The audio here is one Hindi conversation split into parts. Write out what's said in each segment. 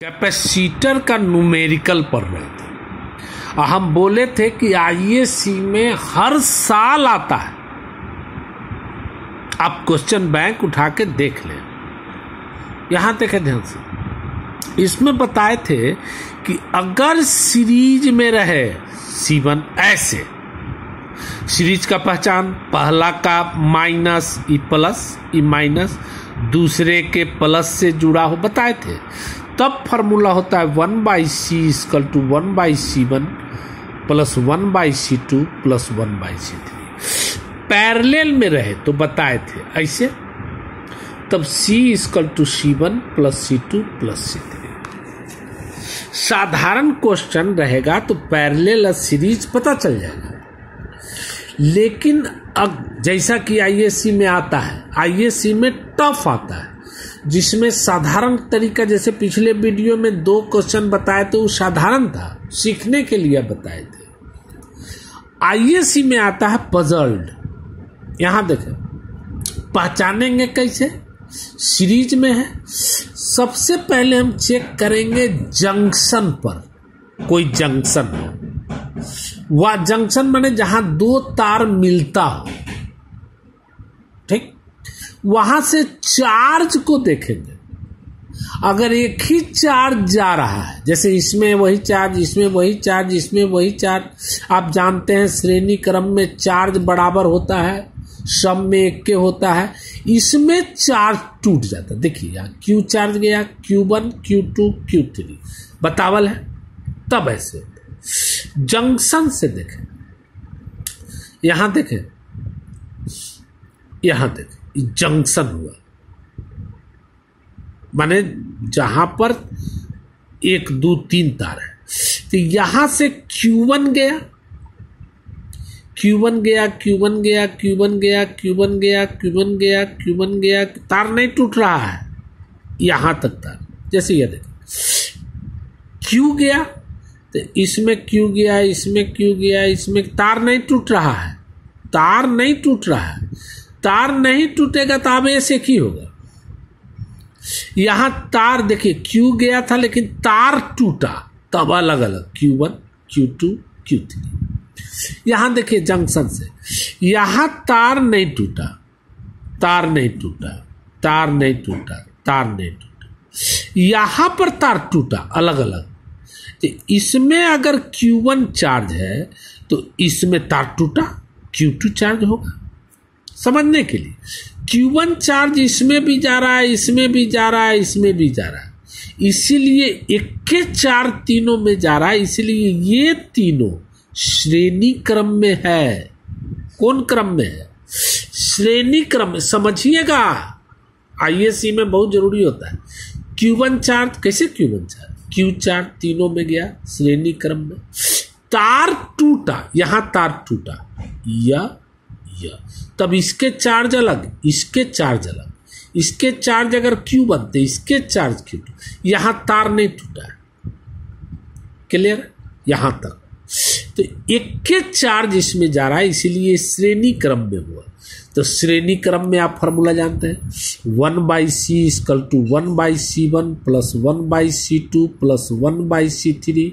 कैपेसिटर का न्यूमेरिकल पढ़ रहे थे। हम बोले थे कि आईएससी में हर साल आता है। आप क्वेश्चन बैंक उठा के देख लें। यहां देखें ध्यान से। इसमें बताए थे कि अगर सीरीज में रहे C1 ऐसे, सीरीज का पहचान पहला का minus E plus E minus दूसरे के प्लस से जुड़ा हो बताए थे। तब फॉर्मूला होता है 1/c = 1/c1 plus 1/c2 plus 1/c3। Parallel में रहे तो बताए थे ऐसे, तब c = c1 plus c2 plus c3। साधारण क्वेश्चन रहेगा तो पैरेलल सीरीज पता चल जाएगा। लेकिन अब जैसा कि आईएससी में आता है, आईएससी में टफ आता है, जिसमें साधारण तरीका, जैसे पिछले वीडियो में 2 क्वेश्चन बताए थे वो साधारण था, सीखने के लिए बताए थे। आईएससी में आता है पजल्ड। यहां देखें, पहचानेंगे कैसे? सीरीज में है, सबसे पहले हम चेक करेंगे जंक्शन पर। कोई जंक्शन हो, वह जंक्शन माने जहां 2 तार मिलता हो, ठीक, वहां से चार्ज को देखेंगे। अगर एक ही चार्ज जा रहा है, जैसे इसमें वही चार्ज, इसमें वही चार्ज, इसमें वही चार्ज, आप जानते हैं श्रेणी क्रम में चार्ज बराबर होता है, सम में एक के होता है। इसमें चार्ज टूट जाता है। देखिए यहाँ Q चार्ज गया, Q1 Q2 Q3 बतावल है। तब ऐसे जंक्शन से देखें, यहां देखें, यहां देखें, जंक्शन हुआ माने जहां पर 1 2 3 तार है। तो यहां से Q1 गया, Q1 गया, Q1 गया, Q1 गया, Q1 गया, Q1 गया, Q1 गया, तार नहीं टूट रहा है यहां तक तार। जैसे ये देखें, Q गया तो इसमें Q गया, इसमें Q गया, इसमें तार नहीं टूट रहा है, तार नहीं टूट रहा है। तार नहीं टूटेगा तो अब ऐसे ही होगा। यहां तार देखिए Q गया था लेकिन तार टूटा, तब अलग अलग Q1 Q2 Q3। यहां देखिए जंक्शन से, यहां तार नहीं टूटा, तार नहीं टूटा, तार नहीं टूटा, तार नहीं टूटा, यहां पर तार टूटा अलग अलग। तो इसमें अगर Q1 चार्ज है तो इसमें तार टूटा, Q2 चार्ज होगा। समझने के लिए, Q1 चार्ज इसमें भी जा रहा है, इसमें भी जा रहा है, इसमें भी जा रहा है, इसीलिए एक के चार्ज तीनों में जा रहा है। इसलिए ये तीनों श्रेणी क्रम में है। कौन क्रम में है? श्रेणी क्रम में। समझिएगा, आईएससी में बहुत जरूरी होता है। Q1 चार्ज, कैसे Q1 चार्ज? Q चार्ज तीनों में गया श्रेणी क्रम में, तार टूटा, यहां तार टूटा, या तब इसके चार्ज अलग, इसके चार्ज अलग, इसके चार्ज अगर Q बनते, इसके चार्ज Q2, यहां तार नहीं टूटा है। क्लियर? यहां तक तो एक के चार्ज इसमें जा रहा है, इसीलिए श्रेणी क्रम में हुआ। तो श्रेणी क्रम में आप फॉर्मूला जानते हैं, 1/c = 1/c1 plus 1/c2 plus 1/c3।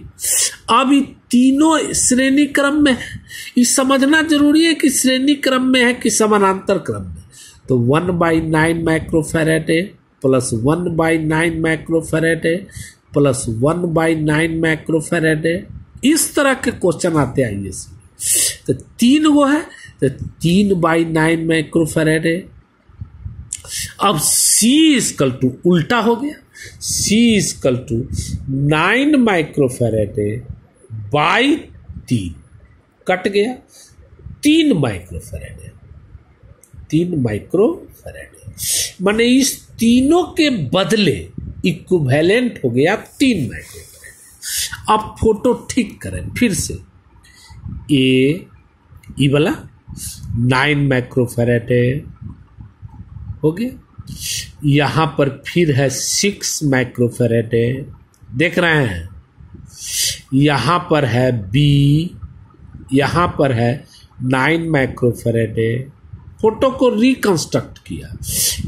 अब ये तीनों श्रेणी क्रम में है। ये समझना जरूरी है कि श्रेणी क्रम में है कि समानांतर क्रम में। तो 1/9 माइक्रोफैराड है प्लस 1/9 माइक्रोफैराड है प्लस 1/9 माइक्रोफैराड है। इस तरह के क्वेश्चन आते हैं आईएससी। तो 3 गो है तो 3/9 माइक्रोफैराड है। अब C = उल्टा हो गया, C = 9 माइक्रोफैराड है बाई 3, कट गया, 3 माइक्रोफैराड है, 3 माइक्रोफैराड है। माने इस तीनों के बदले इक्विवेलेंट हो गया 3 माइक्रोफैराड। अब फोटो ठीक करें फिर से, ये वाला 9 माइक्रोफैराड है हो गया, यहां पर फिर है 6 माइक्रोफैराड है, देख रहे हैं, यहां पर है B, यहां पर है 9 माइक्रोफैराड है। फोटो को रिकंस्ट्रक्ट किया,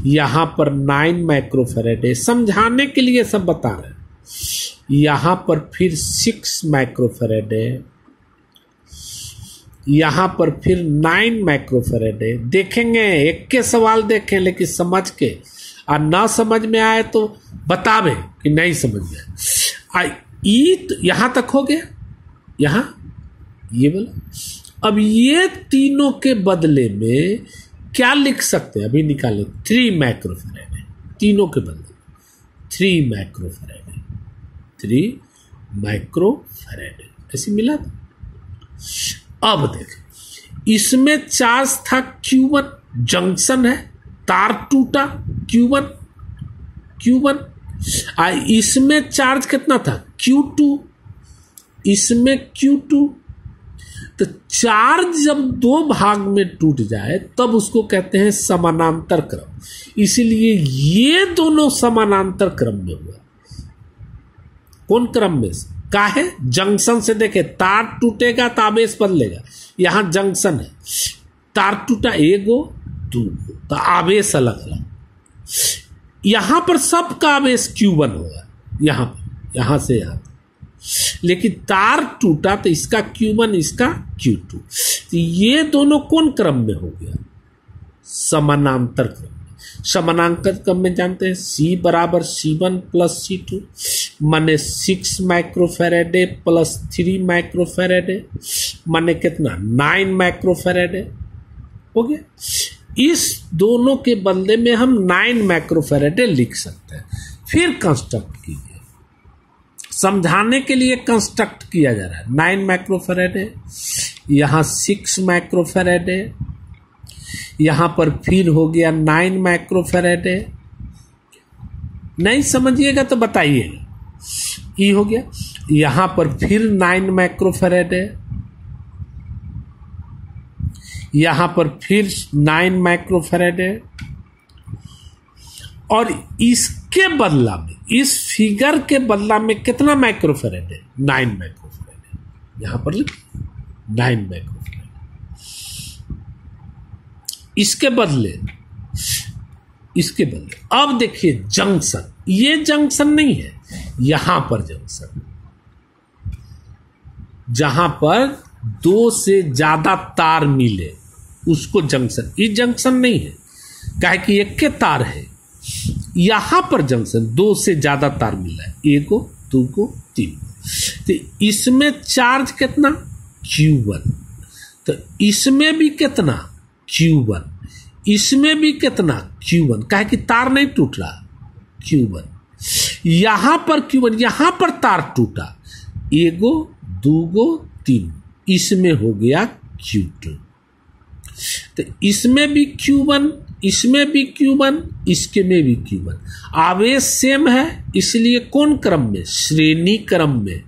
यहां पर 9 माइक्रोफैराड है। समझाने के लिए सब बता रहे हैं। यहाँ पर फिर 6 माइक्रोफेरेड है, यहाँ पर फिर 9 माइक्रोफेरेड है। देखेंगे, एक के सवाल देखें लेकिन समझ के, और ना समझ में आए तो बतावे कि नहीं समझ में आए। तो यहाँ तक हो गया, यहाँ ये बोला। अब ये तीनों के बदले में क्या लिख सकते हैं, अभी निकाले 3 माइक्रोफेरेड है, तीनों के बदले 3 माइक्रोफेरेड है, 3 माइक्रोफेरेड है, ऐसे मिला था। अब देखें, इसमें चार्ज था Q1, जंक्शन है, तार टूटा Q1, इसमें चार्ज कितना था Q2, इसमें Q2। तो चार्ज जब 2 भाग में टूट जाए तब उसको कहते हैं समानांतर क्रम। इसलिए ये दोनों समानांतर क्रम में हुआ। कौन क्रम में से काहे? जंक्शन से देखे, तार टूटेगा तो आवेश बदलेगा। यहां जंक्शन है, तार टूटा, एगो दूगो, तो आवेश अलग अलग। यहां पर सबका आवेश Q1 होगा, यहां से यहां। लेकिन तार टूटा तो इसका Q1, इसका Q2। तो ये दोनों कौन क्रम में हो गया? समानांतर क्रम में। समानांतर क्रम में जानते हैं C बराबर C1 प्लस C2, माने 6 माइक्रोफेरेड प्लस 3 माइक्रोफेरेड, माने कितना 9 माइक्रोफेरेड हो गया। इस दोनों के बदले में हम 9 माइक्रोफेरेड लिख सकते हैं। फिर कंस्ट्रक्ट कीजिए, समझाने के लिए कंस्ट्रक्ट किया जा रहा है। 9 माइक्रोफेरेड है, यहां 6 माइक्रोफेरेड है, यहां पर फिर हो गया 9 माइक्रोफेरेड है। नहीं समझिएगा तो बताइएगा। ये हो गया, यहां पर फिर 9 माइक्रोफेरेड है, यहां पर फिर 9 माइक्रोफेरेड है, और इसके बदला में, इस फिगर के बदला में कितना माइक्रोफेरेड है? 9 माइक्रोफेरेड है। यहां पर लिखिए 9 माइक्रोफेरेड। इसके बदले अब देखिए जंक्शन, ये जंक्शन नहीं है, यहां पर जंक्शन, जहां पर 2 से ज्यादा तार मिले उसको जंक्शन। ये जंक्शन नहीं है, काहे कि एक के तार है। यहां पर जंक्शन 2 से ज्यादा तार मिला है, 1 2 3। तो इसमें चार्ज कितना Q1, तो इसमें भी कितना Q1, इसमें भी कितना Q1, काहे कि तार नहीं टूट रहा, Q1। यहां पर Q1, यहां पर तार टूटा, 1 2 3, इसमें हो गया Q2। तो इसमें भी Q1, इसमें भी Q1, इसके में भी Q1। आवेश सेम है, इसलिए कौन क्रम में? श्रेणी क्रम में।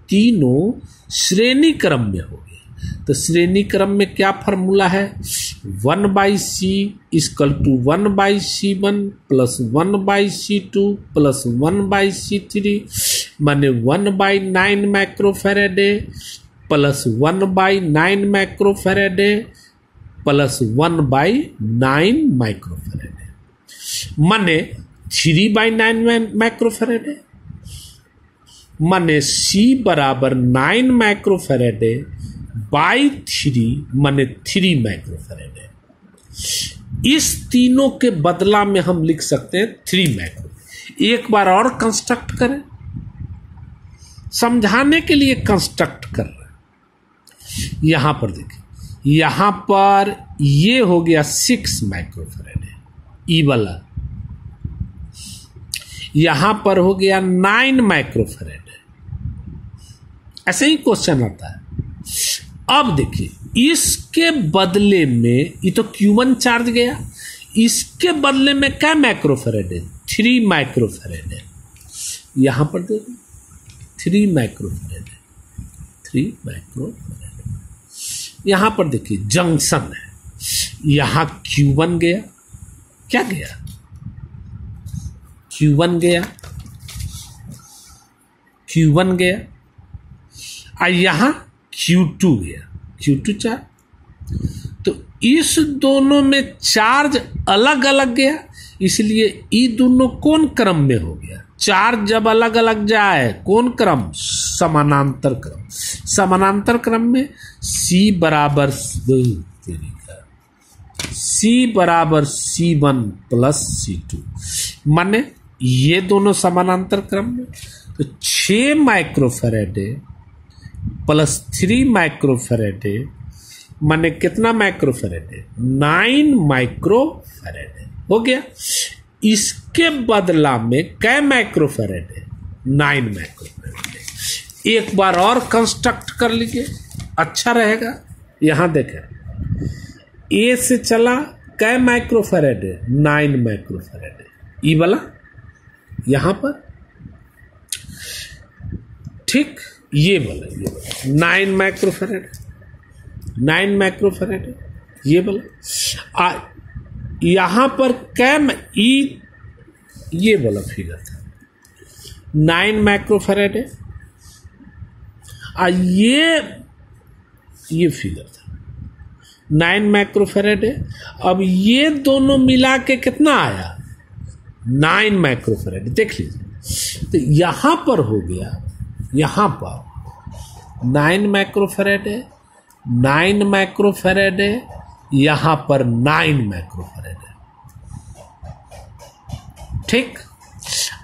तीनों श्रेणी क्रम में हो गए। तो श्रेणी क्रम में क्या फॉर्मूला है? 1/C equal to 1/C1 plus 1/C2 plus 1/C3, माने 1/9 microfarad plus 1/9 microfarad plus 1/9 microfarad, माने 3/9 माइक्रोफेरेड, माने C बराबर 9 माइक्रोफेरेड बाई 3, माने 3 माइक्रोफेरेड है। इस तीनों के बदला में हम लिख सकते हैं 3 माइक्रोफेरेड। एक बार और कंस्ट्रक्ट करें, समझाने के लिए कंस्ट्रक्ट कर रहे हैं। यहां पर देखिए, यहां पर ये हो गया 6 माइक्रोफेरेड है, ई वाला। यहां पर हो गया 9 माइक्रोफेरेड है। ऐसे ही क्वेश्चन आता है। अब देखिए, इसके बदले में, ये तो Q1 चार्ज गया, इसके बदले में क्या माइक्रोफेरेड है? 3 माइक्रोफेरेड है। यहां पर देखिए 3 माइक्रोफेरेड है, 3 माइक्रोफेरेड। यहां पर देखिए जंक्शन है, यहां Q1 गया, क्या गया? Q1 गया, Q1 गया, और यहां Q2 गया, Q2 चार्ज। तो इस दोनों में चार्ज अलग अलग गया, इसलिए ये दोनों कौन क्रम में हो गया? चार्ज जब अलग अलग जाए, कौन क्रम? समानांतर क्रम। समानांतर क्रम में C बराबर C1 प्लस C2, माने ये दोनों समानांतर क्रम में, तो 6 माइक्रोफैराड प्लस 3 माइक्रोफैराड माने कितना माइक्रोफैराड? 9 माइक्रोफैराड हो गया। इसके बदला में कै माइक्रोफैराड है? 9 माइक्रोफैराड। एक बार और कंस्ट्रक्ट कर लीजिए, अच्छा रहेगा। यहां देखें, ए से चला, कै माइक्रोफैराड है? 9 माइक्रोफैराड। ई वाला यहां पर, ठीक, ये वाला 9 माइक्रोफैराड, 9 माइक्रोफैराड ये वाला। यहां पर कैम ई, ये वाला फिगर था 9 माइक्रोफैराड है, ये फिगर था 9 माइक्रोफैराड है। अब ये दोनों मिला के कितना आया? 9 माइक्रोफैराड। देख लीजिए, तो यहां पर हो गया, यहां पर 9 माइक्रोफैराड है, 9 माइक्रोफैराड है, यहां पर 9 माइक्रोफैराड है, ठीक।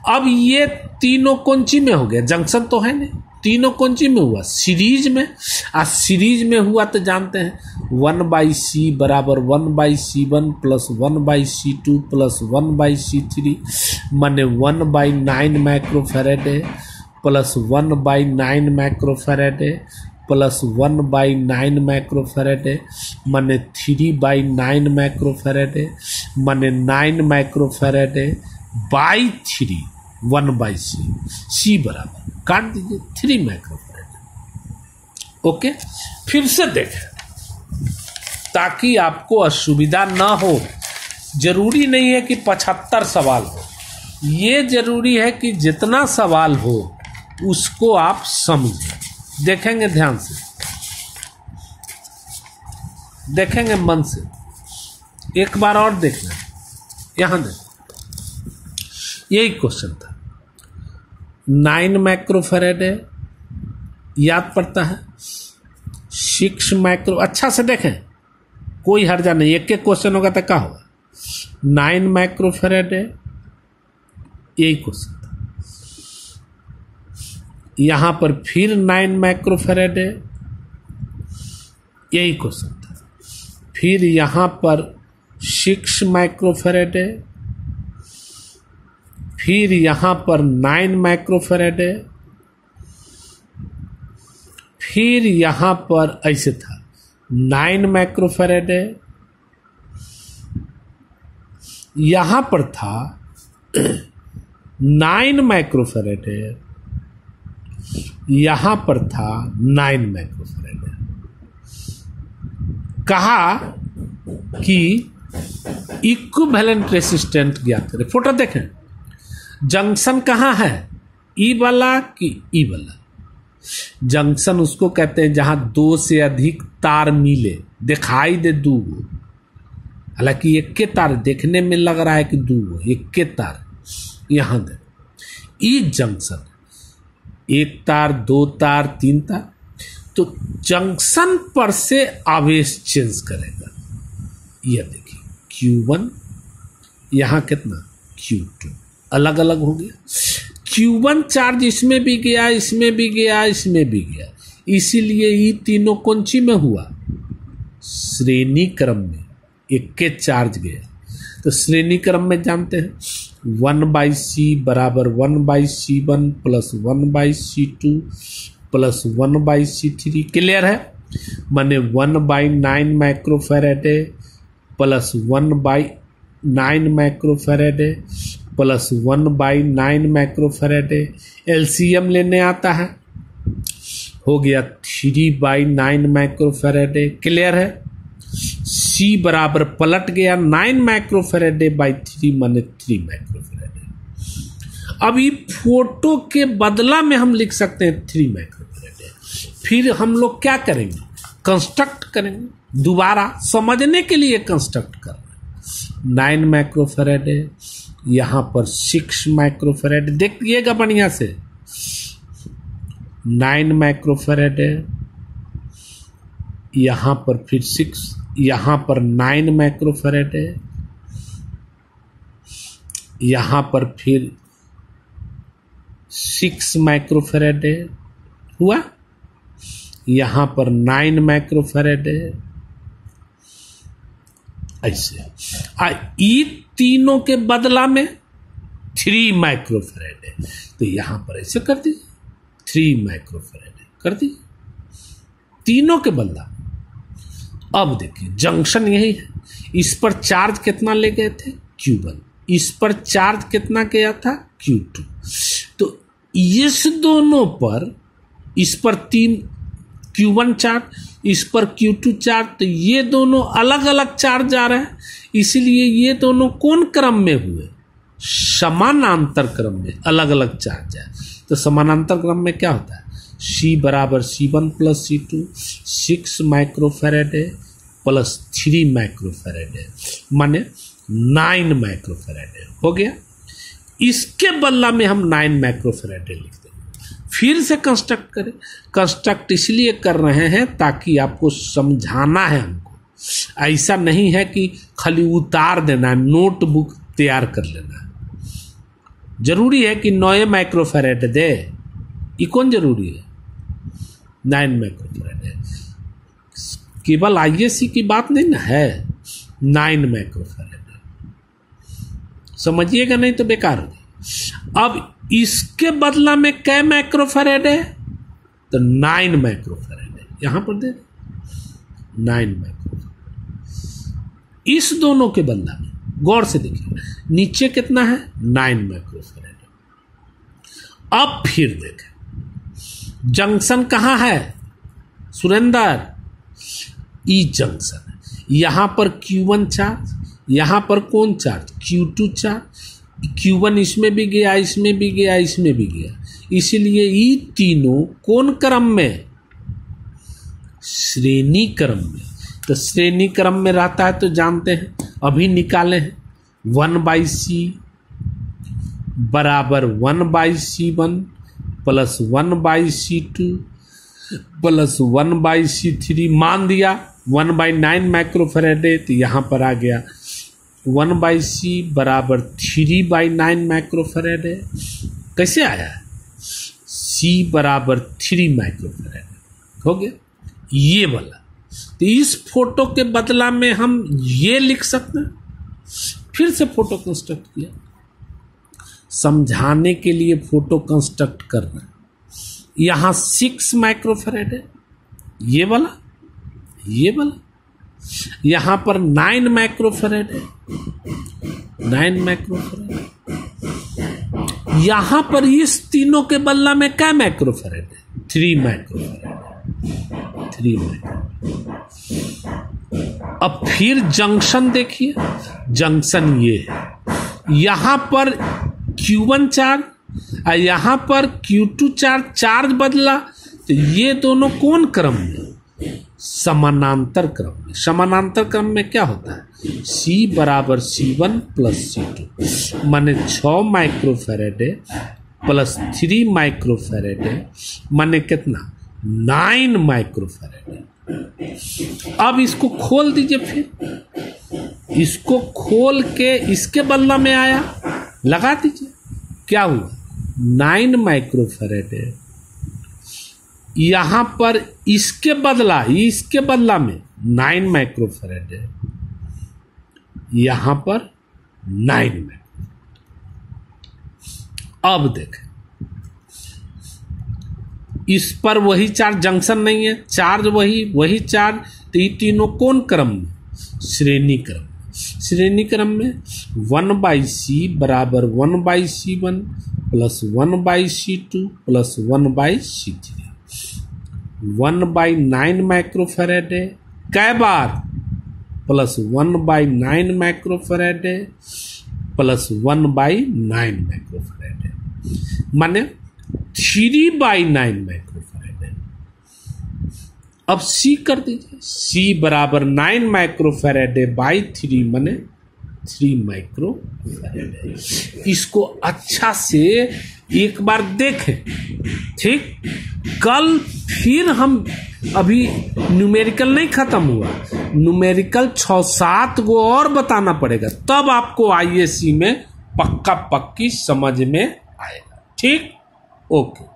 अब ये तीनों कौन-सी में हो गया? जंक्शन तो है नहीं, तीनों कौन-सी में हुआ? सीरीज में। सीरीज में हुआ तो जानते हैं 1/C बराबर 1/C1 plus 1/C2 plus 1/C3 माने 1/9 माइक्रोफैराड है प्लस 1/9 माइक्रोफैराड है प्लस 1/9 माइक्रोफैराड है माने 3/9 माइक्रोफैराड है माने 9 माइक्रोफैराड है बाई 3 1/C। C बराबर काट दीजिए 3 माइक्रोफैराड। ओके, फिर से देखें ताकि आपको असुविधा ना हो। जरूरी नहीं है कि 75 सवाल हो, ये जरूरी है कि जितना सवाल हो उसको आप समझें। देखेंगे ध्यान से, देखेंगे मन से। एक बार और देखना, यहां देख, यही क्वेश्चन था। 9 माइक्रोफैराड है, याद पड़ता है। 6 माइक्रो, अच्छा से देखें, कोई हर्जा नहीं, एक एक क्वेश्चन होगा तो क्या होगा? 9 माइक्रोफैराड है, यही क्वेश्चन था। यहां पर फिर 9 माइक्रोफैराड है, यही क्वेश्चन था। फिर यहां पर 6 माइक्रोफैराड है, फिर यहां पर 9 माइक्रोफैराड है, फिर यहां पर ऐसे था 9 माइक्रोफैराड है, यहां पर था 9 माइक्रोफैराड है, यहां पर था 9 माइक्रोफैराड है। कहा कि इक्विवेलेंट रेसिस्टेंट ज्ञात करें। फोटो देखें, जंक्शन कहाँ है? ई वाला कि ई वाला? जंक्शन उसको कहते हैं जहां 2 से अधिक तार मिले, दिखाई दे 2, हालांकि एक के तार देखने में लग रहा है कि 2, एक के तार। यहां दे ई जंक्शन, 1 तार 2 तार 3 तार, तो जंक्शन पर से आवेश चेंज करेगा। यह देखिए Q1, यहां कितना Q2, अलग अलग हो गया। Q1 चार्ज इसमें भी गया, इसमें भी गया, इसमें भी गया, इसीलिए ये तीनों कौन सी में हुआ? श्रेणी क्रम में एक के चार्ज गया। तो श्रेणी क्रम में जानते हैं 1/C बराबर 1/C1 plus 1/C2 plus 1/C3। Clear है? माने 1/9 microfarad plus 1/9 microfarad plus 1/9 microfarad. LCM लेने आता है, हो गया 3/9 माइक्रोफैराड। क्लियर है? C बराबर पलट गया 9 माइक्रोफैराड बाई 3 माने 3 माइक्रोफैराड। अब ये फोटो के बदला में हम लिख सकते हैं 3 माइक्रोफैराड। फिर हम लोग क्या करेंगे? कंस्ट्रक्ट करेंगे, दोबारा समझने के लिए कंस्ट्रक्ट कर रहे हैं। 9 माइक्रोफैराड यहां पर 6 माइक्रोफेरेड, देखिएगा बढ़िया से, 9 माइक्रोफेरेड है, यहां पर फिर 6, यहां पर 9 माइक्रोफेरेड है, यहां पर फिर 6 माइक्रोफेरेड है हुआ, यहां पर 9 माइक्रोफेरेड है, ऐसे। ये तीनों के बदला में 3 माइक्रोफेरेड है, तो यहां पर ऐसे कर दीजिए, 3 माइक्रोफेरेड है कर दीजिए, तीनों के बदला। अब देखिए जंक्शन यही है, इस पर चार्ज कितना ले गए थे Q1, इस पर चार्ज कितना गया था Q2, तो इस दोनों पर, इस पर 3 Q1 चार्ज, इस पर Q2 चार्ज, तो ये दोनों अलग अलग चार्ज आ रहे हैं, इसलिए ये दोनों कौन क्रम में हुए, समानांतर क्रम में अलग अलग चार्ज है। तो समानांतर क्रम में क्या होता है, C बराबर C1 प्लस C2, 6 माइक्रोफेरेड है प्लस 3 माइक्रोफेरेड है, माने 9 माइक्रोफेरेड है, हो गया। इसके बदला में हम 9 माइक्रोफेरेड लिख देंगे। फिर से कंस्ट्रक्ट करें, कंस्ट्रक्ट इसलिए कर रहे हैं ताकि आपको समझाना है हमको, ऐसा नहीं है कि खाली उतार देना है, नोटबुक तैयार कर लेना है। जरूरी है कि 9 माइक्रोफेरेड दे, ये कौन जरूरी है, 9 माइक्रोफेरेड है, केवल आईएससी की बात नहीं ना है, 9 माइक्रोफेरेड है, समझिएगा, नहीं तो बेकार हो गई। अब इसके बदला में कै माइक्रोफेरेड है, तो 9 माइक्रोफेरेड है, यहां पर दे 9 माइक्रोफेरेड। इस दोनों के बदला में गौर से देखिए, नीचे कितना है 9 माइक्रोफेरेड। अब फिर देखें जंक्शन कहां है सुरेंद्र, ई जंक्शन है, यहां पर Q1 चार्ज, यहां पर कौन चार्ज Q2 चार्ज, Q1 इसमें भी गया, इसमें भी गया, इसमें भी गया, इसलिए ये तीनों कौन क्रम में, श्रेणी क्रम में। तो श्रेणी क्रम में रहता है तो जानते हैं, अभी निकाले हैं, 1/C बराबर 1/C1 plus 1/C2 plus 1/C3, मान दिया 1/9 माइक्रोफेरेड है, तो यहां पर आ गया 1/C बराबर 3/9 माइक्रोफेरेड है। कैसे आया है, C बराबर 3 माइक्रोफेरेड हो गया, ये वाला। तो इस फोटो के बदला में हम ये लिख सकते हैं, फिर से फोटो कंस्ट्रक्ट किया, समझाने के लिए फोटो कंस्ट्रक्ट कर रहे हैं। यहां 6 माइक्रोफेरेड है, ये वाला, ये वाला, यहां पर 9 माइक्रोफेरेड है, 9 माइक्रोफेरेड, यहां पर इस तीनों के बदला में क्या माइक्रोफेरेड है, 3 माइक्रोफेरेड, 3 माइक्रोफेरेड। अब फिर जंक्शन देखिए, जंक्शन ये है, यहां पर Q1 चार्ज और यहां पर Q2 चार्ज बदला, तो ये दोनों कौन क्रम में, समानांतर क्रम में। समानांतर क्रम में क्या होता है, C बराबर C1 प्लस C2, माने 6 माइक्रोफेरेड है प्लस 3 माइक्रोफेरेड है, माने कितना 9 माइक्रोफेरेड है। अब इसको खोल दीजिए, फिर इसको खोल के इसके बदला में आया, लगा दीजिए, क्या हुआ 9 माइक्रोफेरेड है, यहां पर इसके बदला में 9 माइक्रोफेरेड है, यहां पर 9 माइक्रोफेरेड। अब देखें इस पर वही चार्ज, जंक्शन नहीं है, चार्ज वही चार्ज, तो ये तीनों कौन क्रम में, श्रेणी क्रम। श्रेणी क्रम में 1/C बराबर 1/C1 plus 1/C2 plus 1/C3, 1/9 microfarad है, कै बार प्लस 1/9 माइक्रोफेरेड है प्लस 1/9 माइक्रोफेरेड है, माने 3/9 माइक्रोफेरेड है। अब C कर दीजिए, C बराबर 9 माइक्रोफेरेड है बाई 3, माने 3 माइक्रो फैराड है। इसको अच्छा से एक बार देखें, ठीक। कल फिर हम, अभी न्यूमेरिकल नहीं खत्म हुआ, न्यूमेरिकल 6-7 को और बताना पड़ेगा, तब आपको आईएससी में पक्का पक्की समझ में आएगा, ठीक। ओके।